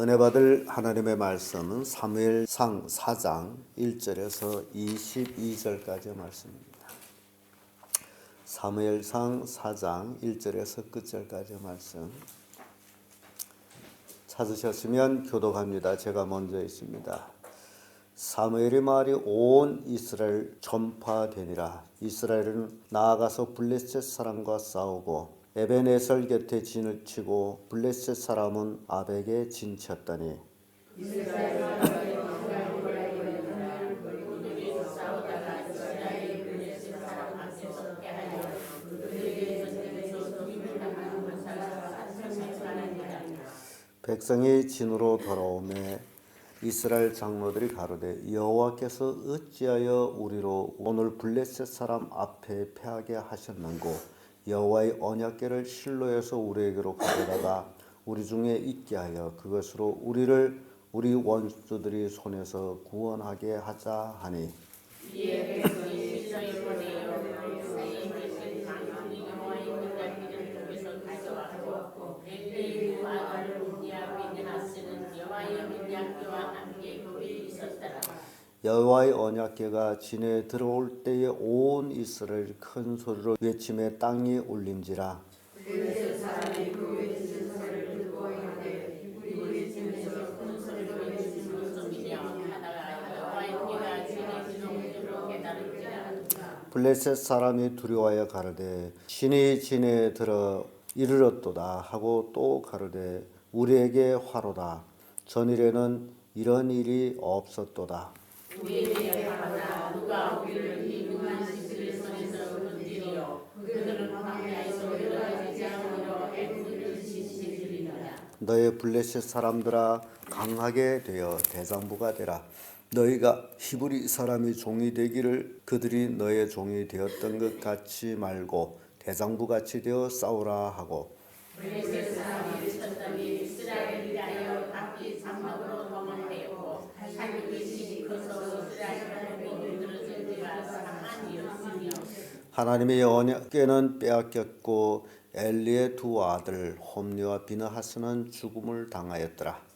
은혜 받을 하나님의 말씀은 사무엘상 4장 1절에서 22절까지의 말씀입니다. 사무엘상 4장 1절에서 끝절까지의 말씀 찾으셨으면 교독합니다. 제가 먼저 있습니다. 사무엘의 말이 온 이스라엘 전파되니라. 이스라엘은 나아가서 블레셋 사람과 싸우고 에벤에셀 곁에 진을 치고 블레셋 사람은 아벡에 진쳤더니 백성이 진으로 돌아오매 이스라엘 장로들이 가로되 여호와께서 어찌하여 우리로 오늘 블레셋 사람 앞에 패하게 하셨는고 여호와의 언약궤를 실로에서 우리에게로 가져다가 우리 중에 있게 하여 그것으로 우리를 우리 원수들이 손에서 구원하게 하자 하니 여호와의 언약궤가 진에 들어올 때에 온 이스라엘 큰 소리로 외침에 땅이 울린지라. 블레셋 사람이 두려워하여 가로되 신이 진에 들어 이르렀도다 하고 또 가로되 우리에게 화로다. 전일에는 이런 일이 없었도다. 우리에게 화로다. 누가 우리를 이 능한 신들의 손에서 건지리요. 그들은 광야에서 내려가지 않으므로 애굽을 지시리라. 너의 블레셋 사람들아 강하게 되어 대장부가 되라. 너희가 히브리 사람이 종이 되기를 그들이 너의 종이 되었던 것 같이 말고 대장부같이 되어 싸우라 하고 블레셋 사람이 쳤더니 이스라엘이 하여 각기 장막으로 도망하였고 살육이 커서 이스라엘 민이 들어진지라 사만이었으며 하나님의 언약궤는 빼앗겼고 엘리의 두 아들 홈리와 비느하스는 죽음을 당하였더라.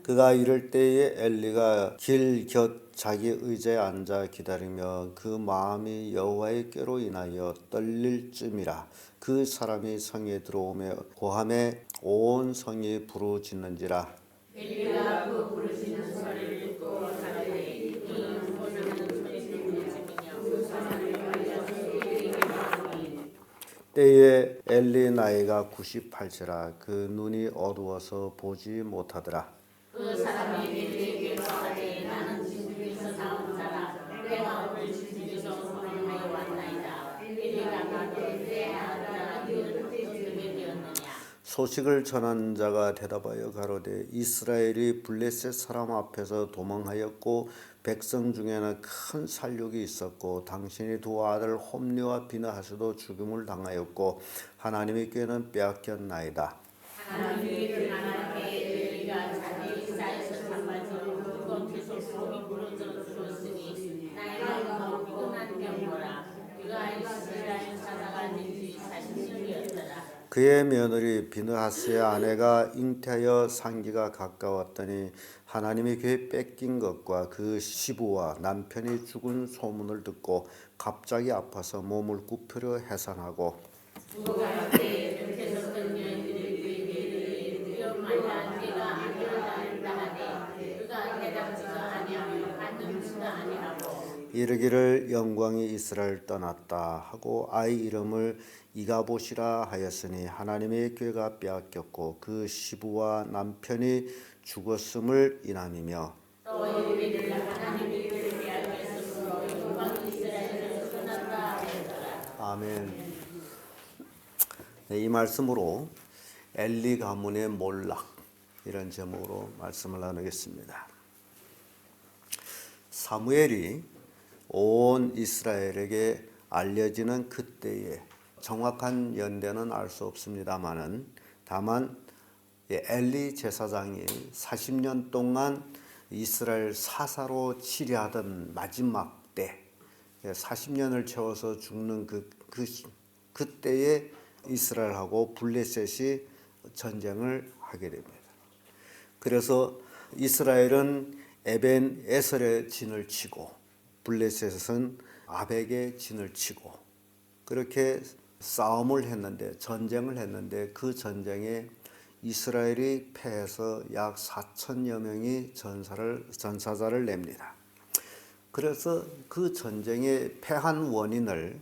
그가 이럴 때에 엘리가 길 곁 자기 의자에 앉아 기다리며 그 마음이 여호와의 궤로 인하여 떨릴 쯤이라. 그 사람이 성에 들어오며 고함에 온 성이 부르짖는지라. 엘리가 그 부르짖는 소리를 듣고 가로되 이는 보는 소리를 부르짖으며 그 사람을 걸려서 이르게 하니 때에 엘리 나이가 98세라. 그 눈이 어두워서 보지 못하더라. 그 사람이 엘리에게 말하되 나는 진중에서 나온 자라. 내가 오늘 진중에서 소망하여 왔나이다. 엘리가 가로되 내 아들아 너는 어떻게 되었느냐. 소식을 전한 자가 대답하여 가로되 이스라엘이 블레셋 사람 앞에서 도망하였고 백성 중에는 큰 살육이 있었고 당신의 두 아들 홈리와 비느하스도 죽음을 당하였고 하나님의 궤는 빼앗겼나이다. 하나님의 궤는 엘리가 자기 이사에서 장마지로 그곳 계속 속이 부러져 죽었으니 나이가 피곤한 경보라. 그가 이스라엘 사자가 된 지 40년이었더라. 그의 며느리 비느하스의 아내가 잉태하여 상기가 가까웠더니 하나님의 궤 뺏긴 것과 그 시부와 남편이 죽은 소문을 듣고 갑자기 아파서 몸을 굽히려 해산하고 이르기를 영광이 이스라엘 떠났다 하고 아이 이름을 이가봇이라 하였으니 하나님의 궤가 빼앗겼고 그 시부와 남편이 죽었음을 인함이며 또 이르기를 하나님의 궤를 빼앗겼으므로 영광이 이스라엘에서 떠났다 하였더라. 아멘. 네, 이 말씀으로 엘리 가문의 몰락 이런 제목으로 말씀을 나누겠습니다. 사무엘이 온 이스라엘에게 알려지는 그때에 정확한 연대는 알 수 없습니다만은 다만 엘리 제사장이 40년 동안 이스라엘 사사로 치리하던 마지막 때 40년을 채워서 죽는 그때에 이스라엘하고 블레셋이 전쟁을 하게 됩니다. 그래서 이스라엘은 에벤 에설의 진을 치고 블레셋은 아벡의 진을 치고 그렇게 싸움을 했는데 전쟁을 했는데 그 전쟁에 이스라엘이 패해서 약 4천여 명이 전사자를 냅니다. 그래서 그 전쟁에 패한 원인을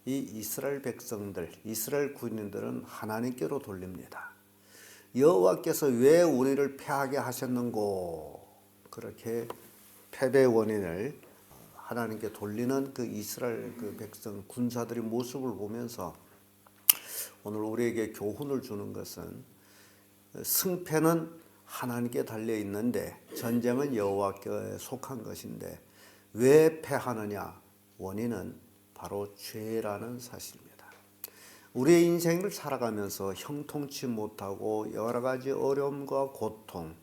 이 이스라엘 백성들, 이스라엘 군인들은 하나님께로 돌립니다. 여호와께서 왜 우리를 패하게 하셨는고 그렇게 패배의 원인을 하나님께 돌리는 그 이스라엘 그 백성 군사들의 모습을 보면서 오늘 우리에게 교훈을 주는 것은 승패는 하나님께 달려 있는데 전쟁은 여호와께 속한 것인데 왜 패하느냐? 원인은 바로 죄라는 사실입니다. 우리의 인생을 살아가면서 형통치 못하고 여러 가지 어려움과 고통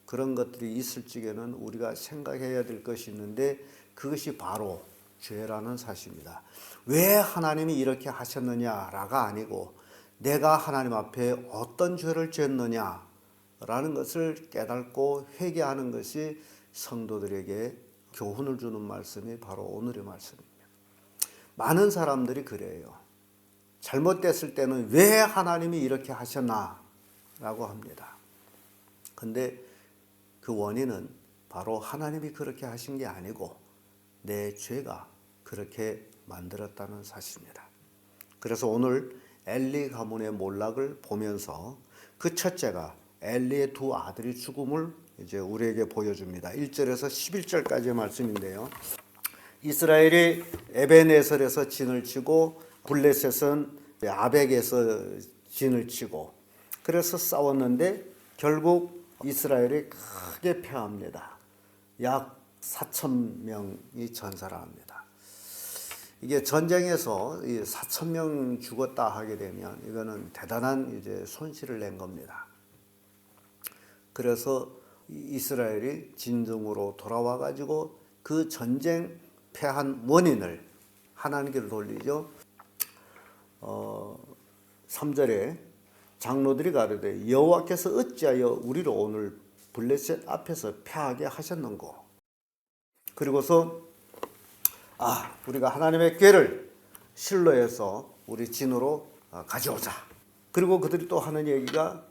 그런 것들이 있을 적에는 우리가 생각해야 될 것이 있는데 그것이 바로 죄라는 사실입니다. 왜 하나님이 이렇게 하셨느냐라가 아니고 내가 하나님 앞에 어떤 죄를 지었느냐라는 것을 깨닫고 회개하는 것이 성도들에게 교훈을 주는 말씀이 바로 오늘의 말씀입니다. 많은 사람들이 그래요. 잘못됐을 때는 왜 하나님이 이렇게 하셨나라고 합니다. 근데 그 원인은 바로 하나님이 그렇게 하신 게 아니고 내 죄가 그렇게 만들었다는 사실입니다. 그래서 오늘 엘리 가문의 몰락을 보면서 그 첫째가 엘리의 두 아들이 죽음을 이제 우리에게 보여줍니다. 1절에서 11절까지의 말씀인데요. 이스라엘이 에벤에설에서 진을 치고 블레셋은 아벡에서 진을 치고 그래서 싸웠는데 결국 이스라엘이 크게 패합니다. 약 4천 명이 전사를 합니다. 이게 전쟁에서 4천 명 죽었다 하게 되면 이거는 대단한 이제 손실을 낸 겁니다. 그래서 이스라엘이 진정으로 돌아와 가지고 그 전쟁 패한 원인을 하나님께로 돌리죠. 3절에 장로들이 가로되 여호와께서 어찌하여 우리를 오늘 블레셋 앞에서 패하게 하셨는고. 그리고서 우리가 하나님의 궤를 실로에서 우리 진으로 가져오자. 그리고 그들이 또 하는 얘기가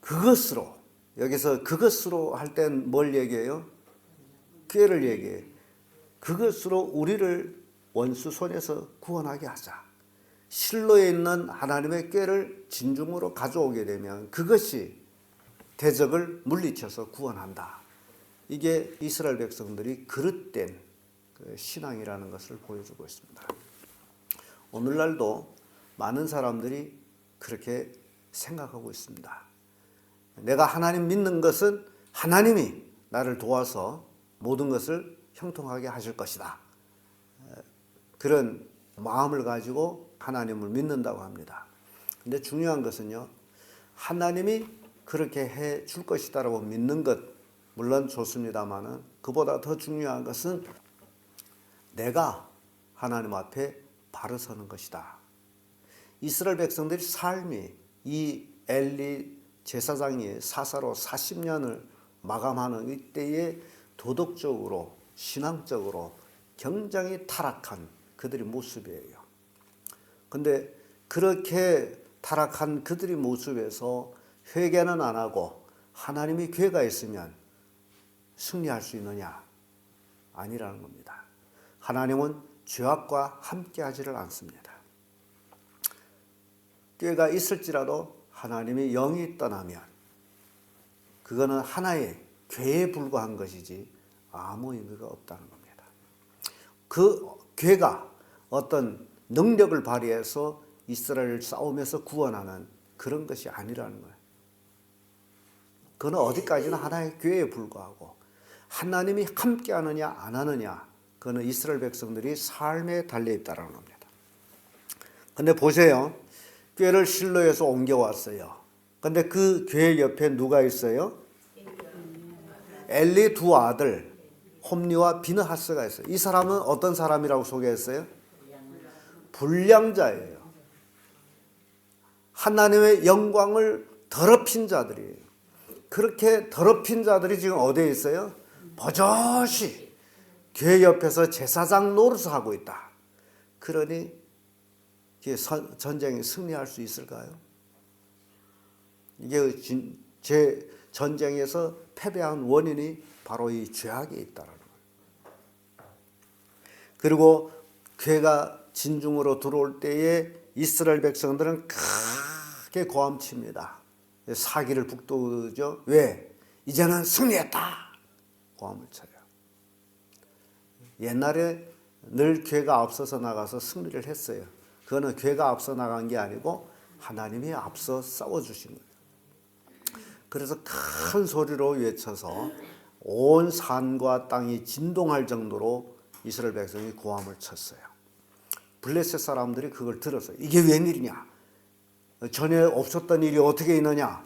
그것으로, 여기서 그것으로 할 땐 뭘 얘기해요? 궤를 얘기해. 그것으로 우리를 원수 손에서 구원하게 하자. 실로에 있는 하나님의 궤를 진중으로 가져오게 되면 그것이 대적을 물리쳐서 구원한다. 이게 이스라엘 백성들이 그릇된 신앙이라는 것을 보여주고 있습니다. 오늘날도 많은 사람들이 그렇게 생각하고 있습니다. 내가 하나님 믿는 것은 하나님이 나를 도와서 모든 것을 형통하게 하실 것이다. 그런 마음을 가지고 하나님을 믿는다고 합니다. 근데 중요한 것은요, 하나님이 그렇게 해 줄 것이다라고 믿는 것 물론 좋습니다만은 그보다 더 중요한 것은 내가 하나님 앞에 바로 서는 것이다. 이스라엘 백성들의 삶이 이 엘리 제사장이 사사로 40년을 마감하는 이때에 도덕적으로 신앙적으로 굉장히 타락한 그들의 모습이에요. 근데 그렇게 타락한 그들의 모습에서 회개는 안 하고 하나님이 궤가 있으면 승리할 수 있느냐? 아니라는 겁니다. 하나님은 죄악과 함께 하지를 않습니다. 궤가 있을지라도 하나님이 영이 떠나면 그거는 하나의 궤에 불과한 것이지 아무 의미가 없다는 겁니다. 그 궤가 어떤 능력을 발휘해서 이스라엘을 싸우면서 구원하는 그런 것이 아니라는 거예요. 그건 어디까지나 하나의 궤에 불과하고 하나님이 함께 하느냐 안 하느냐 그거는 이스라엘 백성들이 삶에 달려있다는 겁니다. 근데 보세요. 궤를 실로에서 옮겨왔어요. 근데 그 궤 옆에 누가 있어요? 엘리 두 아들. 홈리와 비느하스가 있어요. 이 사람은 어떤 사람이라고 소개했어요? 불량자예요. 하나님의 영광을 더럽힌 자들이에요. 그렇게 더럽힌 자들이 지금 어디에 있어요? 버젓이 교회 옆에서 제사장 노릇을 하고 있다. 그러니 전쟁에 승리할 수 있을까요? 이게 제 전쟁에서 패배한 원인이 바로 이 죄악에 있다라는 거예요. 그리고 괴가 진중으로 들어올 때에 이스라엘 백성들은 크게 고함칩니다. 사기를 북돋우죠. 왜? 이제는 승리했다. 고함을 쳐요. 옛날에 늘 괴가 앞서서 나가서 승리를 했어요. 그거는 괴가 앞서 나간 게 아니고 하나님이 앞서 싸워주신 거예요. 그래서 큰 소리로 외쳐서 온 산과 땅이 진동할 정도로 이스라엘 백성이 고함을 쳤어요. 블레셋 사람들이 그걸 들었어요. 이게 웬일이냐? 전에 없었던 일이 어떻게 있느냐?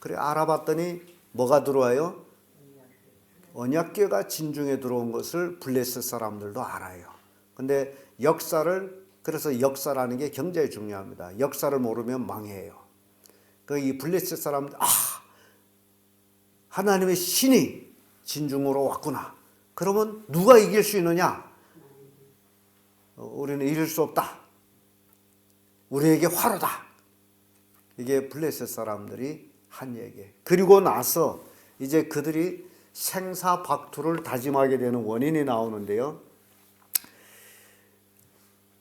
그래 알아봤더니 뭐가 들어와요? 언약궤가 진중에 들어온 것을 블레셋 사람들도 알아요. 근데 그래서 역사라는 게 굉장히 중요합니다. 역사를 모르면 망해요. 이 블레셋 사람들, 하나님의 신이 진중으로 왔구나. 그러면 누가 이길 수 있느냐? 우리는 이길 수 없다. 우리에게 화로다. 이게 블레셋 사람들이 한 얘기예요. 그리고 나서 이제 그들이 생사박투를 다짐하게 되는 원인이 나오는데요.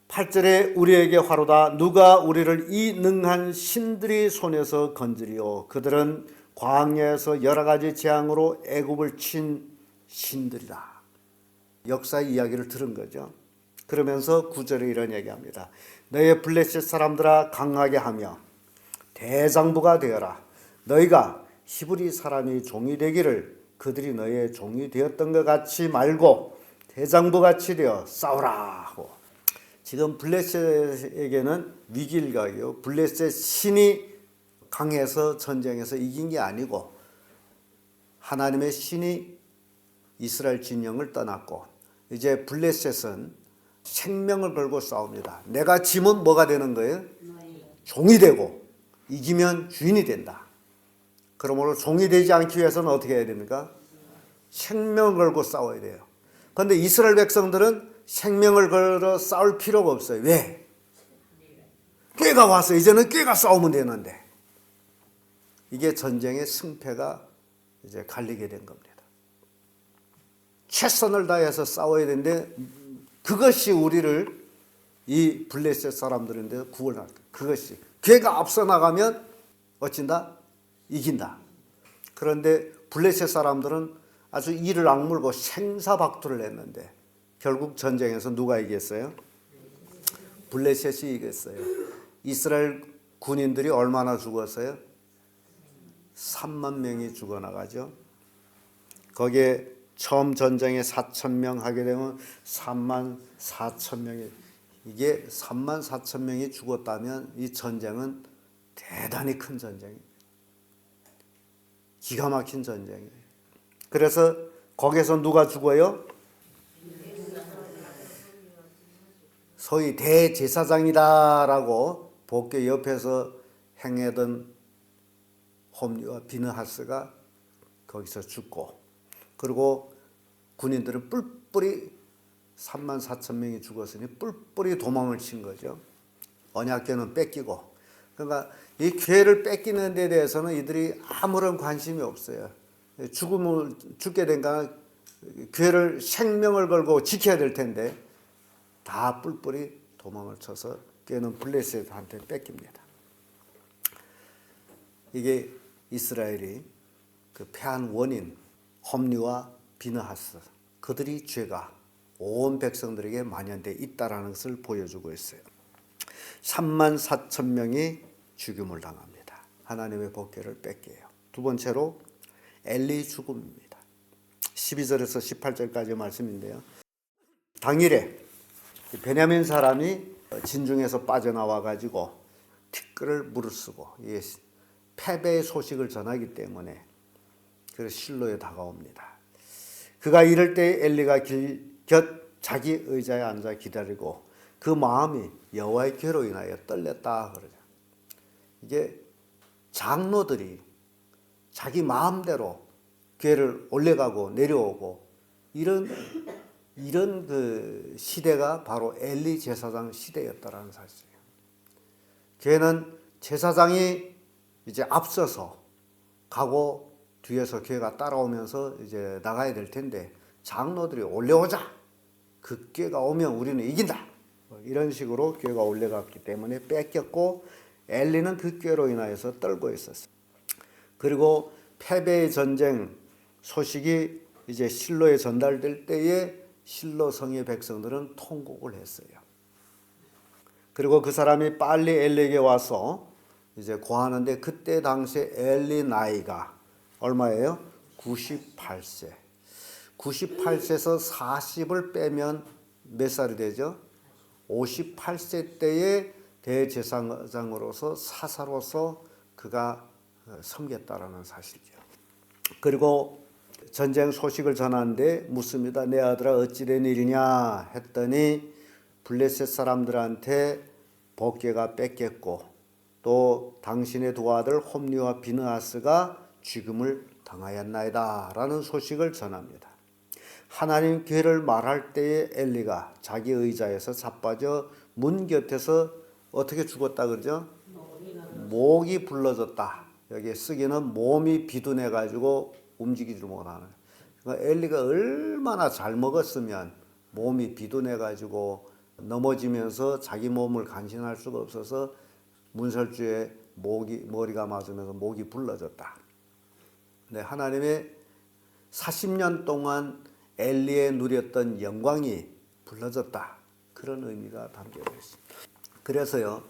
8절에 우리에게 화로다. 누가 우리를 이 능한 신들이 손에서 건지리요. 그들은 광야에서 여러 가지 재앙으로 애굽을 친 신들이다. 역사의 이야기를 들은 거죠. 그러면서 9절에 이런 얘기합니다. 너의 블레셋 사람들아 강하게 하며 대장부가 되어라. 너희가 히브리 사람이 종이 되기를 그들이 너의 종이 되었던 것 같이 말고 대장부같이 되어 싸우라 하고. 지금 블레셋에게는 위기일각이요. 블레셋 신이 강해서 전쟁에서 이긴 게 아니고 하나님의 신이 이스라엘 진영을 떠났고 이제 블레셋은 생명을 걸고 싸웁니다. 내가 지면 뭐가 되는 거예요? 종이 되고 이기면 주인이 된다. 그러므로 종이 되지 않기 위해서는 어떻게 해야 됩니까? 생명을 걸고 싸워야 돼요. 그런데 이스라엘 백성들은 생명을 걸어 싸울 필요가 없어요. 왜? 꾀가 와서 이제는 꾀가 싸우면 되는데. 이게 전쟁의 승패가 이제 갈리게 된 겁니다. 최선을 다해서 싸워야 되는데 그것이 우리를 이 블레셋 사람들인데 구원할 때 그것이 꾀가 앞서 나가면 어찐다? 이긴다. 그런데 블레셋 사람들은 아주 이를 악물고 생사박투를 했는데 결국 전쟁에서 누가 이겼어요? 블레셋이 이겼어요. 이스라엘 군인들이 얼마나 죽었어요? 3만 명이 죽어나가죠. 거기에 처음 전쟁에 4,000명 하게 되면 3만 4천 명이 이게 3만 4천 명이 죽었다면 이 전쟁은 대단히 큰 전쟁입니다. 기가 막힌 전쟁이에요. 그래서 거기서 누가 죽어요? 소위 대제사장이다라고 복교 옆에서 행하던 홈리와 비느하스가 거기서 죽고 그리고 군인들은 뿔뿔이 3만 4천 명이 죽었으니 뿔뿔이 도망을 친 거죠. 언약궤는 뺏기고 그러니까 이 궤를 뺏기는 데 대해서는 이들이 아무런 관심이 없어요. 죽게 된가 궤를 생명을 걸고 지켜야 될 텐데 다 뿔뿔이 도망을 쳐서 궤는 블레셋한테 뺏깁니다. 이게 이스라엘이 그 패한 원인 홈리와 비느하스 그들이 죄가 온 백성들에게 만연되어 있다라는 것을 보여주고 있어요. 3만 4천 명이 죽임을 당합니다. 하나님의 복궤를 뺏겨요. 두 번째로 엘리 죽음입니다. 12절에서 18절까지 말씀인데요. 당일에 베냐민 사람이 진중에서 빠져나와 가지고 티끌을 무릅쓰고 패배의 소식을 전하기 때문에 그래서 실로에 다가옵니다. 그가 이럴 때 엘리가 길 곁 자기 의자에 앉아 기다리고 그 마음이 여호와의 괴로 인하여 떨렸다 그러죠. 이게 장로들이 자기 마음대로 괴를 올라가고 내려오고 이런 그 시대가 바로 엘리 제사장 시대였다라는 사실이에요. 괴는 제사장이 이제 앞서서 가고 뒤에서 괴가 따라오면서 이제 나가야 될 텐데 장로들이 올려오자. 그 괴가 오면 우리는 이긴다. 이런 식으로 괴가 올라갔기 때문에 뺏겼고 엘리는 그 괴로 인하여서 떨고 있었어요. 그리고 패배의 전쟁 소식이 이제 실로에 전달될 때에 실로 성의 백성들은 통곡을 했어요. 그리고 그 사람이 빨리 엘리에게 와서 이제 고하는데 그때 당시에 엘리 나이가 얼마예요? 98세. 98세에서 40을 빼면 몇 살이 되죠? 58세 때에 대제사장으로서 사사로서 그가 섬겼다라는 사실이죠. 그리고 전쟁 소식을 전하는데 묻습니다. 내 아들아 어찌 된 일이냐 했더니 블레셋 사람들한테 복궤가 뺏겼고 또 당신의 두 아들 홈리와 비느하스가 죽음을 당하였나이다 라는 소식을 전합니다. 하나님 괴를 말할 때에 엘리가 자기 의자에서 자빠져 문 곁에서 어떻게 죽었다 그러죠? 목이 불러졌다. 여기 쓰기는 몸이 비둔해 가지고 움직이지 못하는. 그러니까 엘리가 얼마나 잘 먹었으면 몸이 비둔해 가지고 넘어지면서 자기 몸을 간신할 수가 없어서 문설주에 머리가 맞으면서 목이 불러졌다. 네, 하나님의 40년 동안 엘리에 누렸던 영광이 불러졌다. 그런 의미가 담겨 있습니다. 그래서요,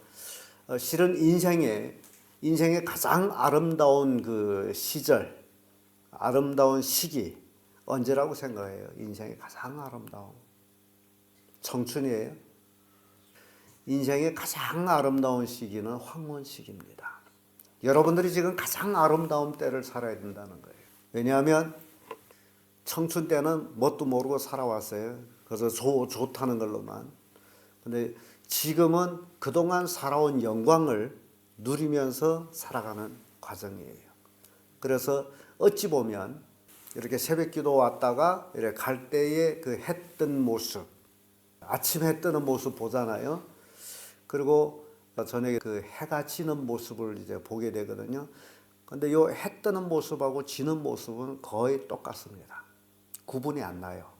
실은 인생의 가장 아름다운 그 시절, 아름다운 시기 언제라고 생각해요? 인생의 가장 아름다운 청춘이에요. 인생의 가장 아름다운 시기는 황혼 시기입니다. 여러분들이 지금 가장 아름다운 때를 살아야 된다는 거예요. 왜냐하면 청춘 때는 뭣도 모르고 살아왔어요. 그래서 좋다는 걸로만. 근데 지금은 그동안 살아온 영광을 누리면서 살아가는 과정이에요. 그래서 어찌 보면 이렇게 새벽 기도 왔다가 이렇게 갈 때의 그 해 뜬 모습, 아침 해 뜨는 모습 보잖아요. 그리고 저녁에 그 해가 지는 모습을 이제 보게 되거든요. 근데 요 해 뜨는 모습하고 지는 모습은 거의 똑같습니다. 구분이 안 나요.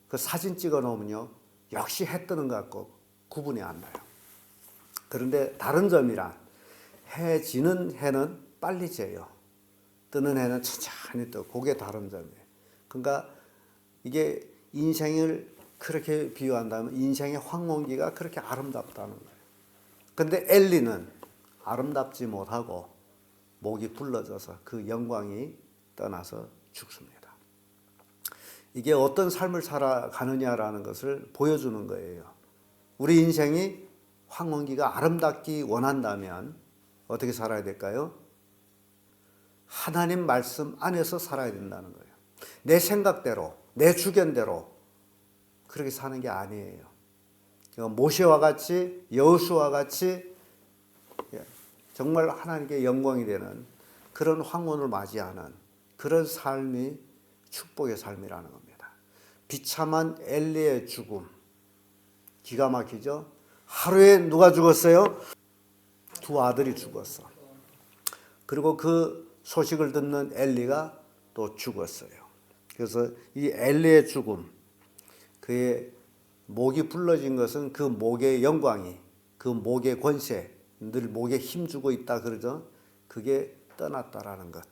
그 사진 찍어 놓으면요. 역시 해 뜨는 것 같고 구분이 안 나요. 그런데 다른 점이란 해 지는 해는 빨리 져요. 뜨는 해는 천천히 떠. 그게 다른 점이에요. 그러니까 이게 인생을 그렇게 비유한다면 인생의 황혼기가 그렇게 아름답다는 거예요. 근데 엘리는 아름답지 못하고 목이 불러져서 그 영광이 떠나서 죽습니다. 이게 어떤 삶을 살아가느냐라는 것을 보여주는 거예요. 우리 인생이 황혼기가 아름답기 원한다면 어떻게 살아야 될까요? 하나님 말씀 안에서 살아야 된다는 거예요. 내 생각대로, 내 주견대로 그렇게 사는 게 아니에요. 모세와 같이, 여호수아와 같이 정말 하나님께 영광이 되는 그런 황혼을 맞이하는 그런 삶이 축복의 삶이라는 겁니다. 비참한 엘리의 죽음, 기가 막히죠? 하루에 누가 죽었어요? 두 아들이 죽었어. 그리고 그 소식을 듣는 엘리가 또 죽었어요. 그래서 이 엘리의 죽음, 그의 목이 불러진 것은 그 목의 영광이, 그 목의 권세, 늘 목에 힘주고 있다 그러죠. 그게 떠났다라는 것,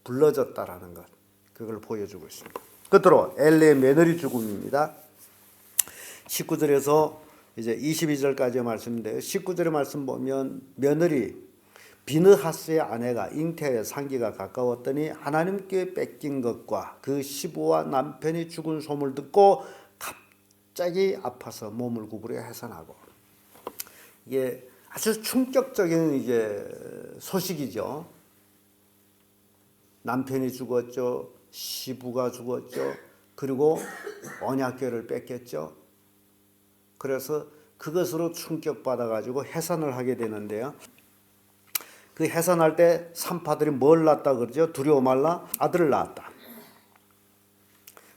불러졌다라는 것, 그걸 보여주고 있습니다. 끝으로 엘리의 며느리 죽음입니다. 19절에서 이제 22절까지의 말씀인데요. 19절의 말씀 보면 며느리 비느하스의 아내가 잉태에 상기가 가까웠더니 하나님께 뺏긴 것과 그 시부와 남편이 죽은 소문을 듣고 갑자기 아파서 몸을 구부려 해산하고, 이게 아주 충격적인 이제 소식이죠. 남편이 죽었죠. 시부가 죽었죠. 그리고 언약궤를 뺏겼죠. 그래서 그것으로 충격받아 가지고 해산을 하게 되는데요. 그 해산할 때 산파들이 뭘 낳았다 그러죠? 두려워 말라 아들을 낳았다.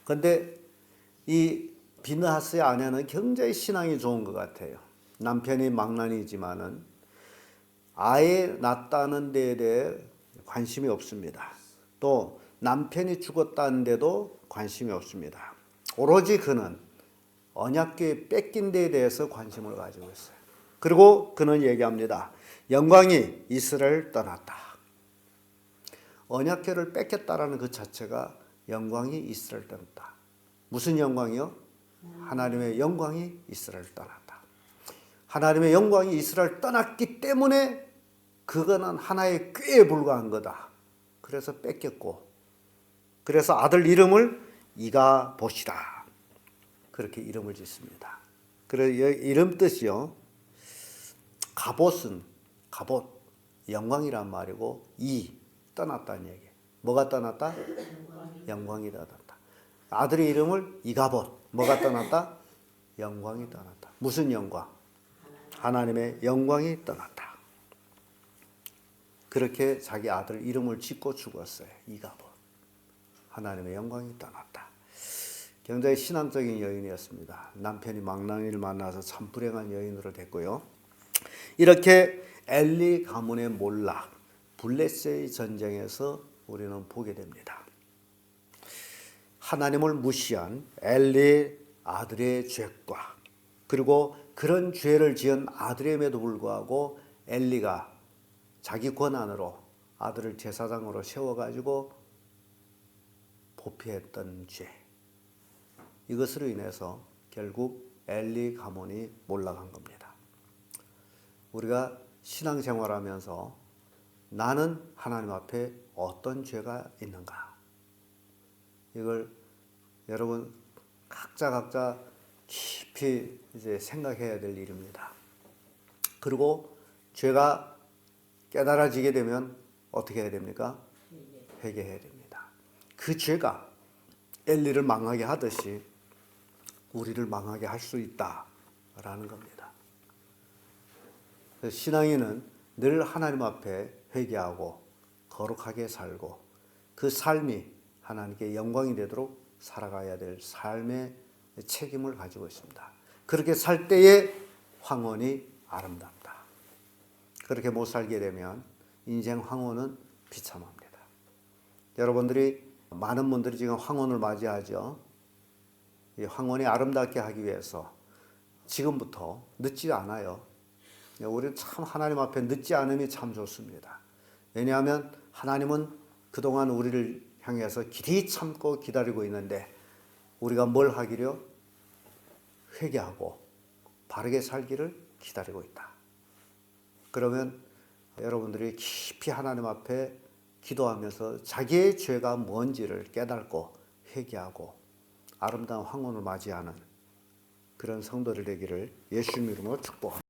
그런데 이 비느하스의 아내는 굉장히 신앙이 좋은 것 같아요. 남편이 망난이지만은 아예 낳았다는 데에 대해 관심이 없습니다. 또 남편이 죽었다는 데도 관심이 없습니다. 오로지 그는 언약궤 뺏긴 데에 대해서 관심을 가지고 있어요. 그리고 그는 얘기합니다. 영광이 이스라엘을 떠났다. 언약궤를 뺏겼다라는 그 자체가 영광이 이스라엘을 떠났다. 무슨 영광이요? 하나님의 영광이 이스라엘을 떠났다. 하나님의 영광이 이스라엘을 떠났기 때문에 그거는 하나의 꾀에 불과한 거다. 그래서 뺏겼고, 그래서 아들 이름을 이가봇이라 그렇게 이름을 짓습니다. 그래서 이름 뜻이요, 가봇은 가봇 영광이란 말이고, 떠났다는 얘기. 뭐가 떠났다? 영광이 떠났다. 아들의 이름을 이가봇. 뭐가 떠났다? 영광이 떠났다. 무슨 영광? 하나님의 영광이 떠났다. 그렇게 자기 아들 이름을 짓고 죽었어요. 이가봇. 하나님의 영광이 떠났다. 굉장히 신앙적인 여인이었습니다. 남편이 망나니를 만나서 참 불행한 여인으로 됐고요. 이렇게 엘리 가문의 몰락, 블레셋의 전쟁에서 우리는 보게 됩니다. 하나님을 무시한 엘리 아들의 죄과, 그리고 그런 죄를 지은 아들임에도 불구하고 엘리가 자기 권한으로 아들을 제사장으로 세워가지고 보피했던 죄, 이것으로 인해서 결국 엘리 가문이 몰락한 겁니다. 우리가 신앙생활하면서 나는 하나님 앞에 어떤 죄가 있는가, 이걸 여러분 각자 깊이 이제 생각해야 될 일입니다. 그리고 죄가 깨달아지게 되면 어떻게 해야 됩니까? 회개해야 됩니다. 그 죄가 엘리를 망하게 하듯이 우리를 망하게 할 수 있다라는 겁니다. 신앙인은 늘 하나님 앞에 회개하고 거룩하게 살고 그 삶이 하나님께 영광이 되도록 살아가야 될 삶의 책임을 가지고 있습니다. 그렇게 살 때에 황혼이 아름답다. 그렇게 못 살게 되면 인생 황혼은 비참합니다. 여러분들이, 많은 분들이 지금 황혼을 맞이하죠. 이 황혼이 아름답게 하기 위해서 지금부터 늦지 않아요. 우리 참 하나님 앞에 늦지 않음이 참 좋습니다. 왜냐하면 하나님은 그동안 우리를 향해서 길이 참고 기다리고 있는데 우리가 뭘 하기려? 회개하고 바르게 살기를 기다리고 있다. 그러면 여러분들이 깊이 하나님 앞에 기도하면서 자기의 죄가 뭔지를 깨닫고 회개하고 아름다운 황혼을 맞이하는 그런 성도들 되기를 예수님 이름으로 축복합니다.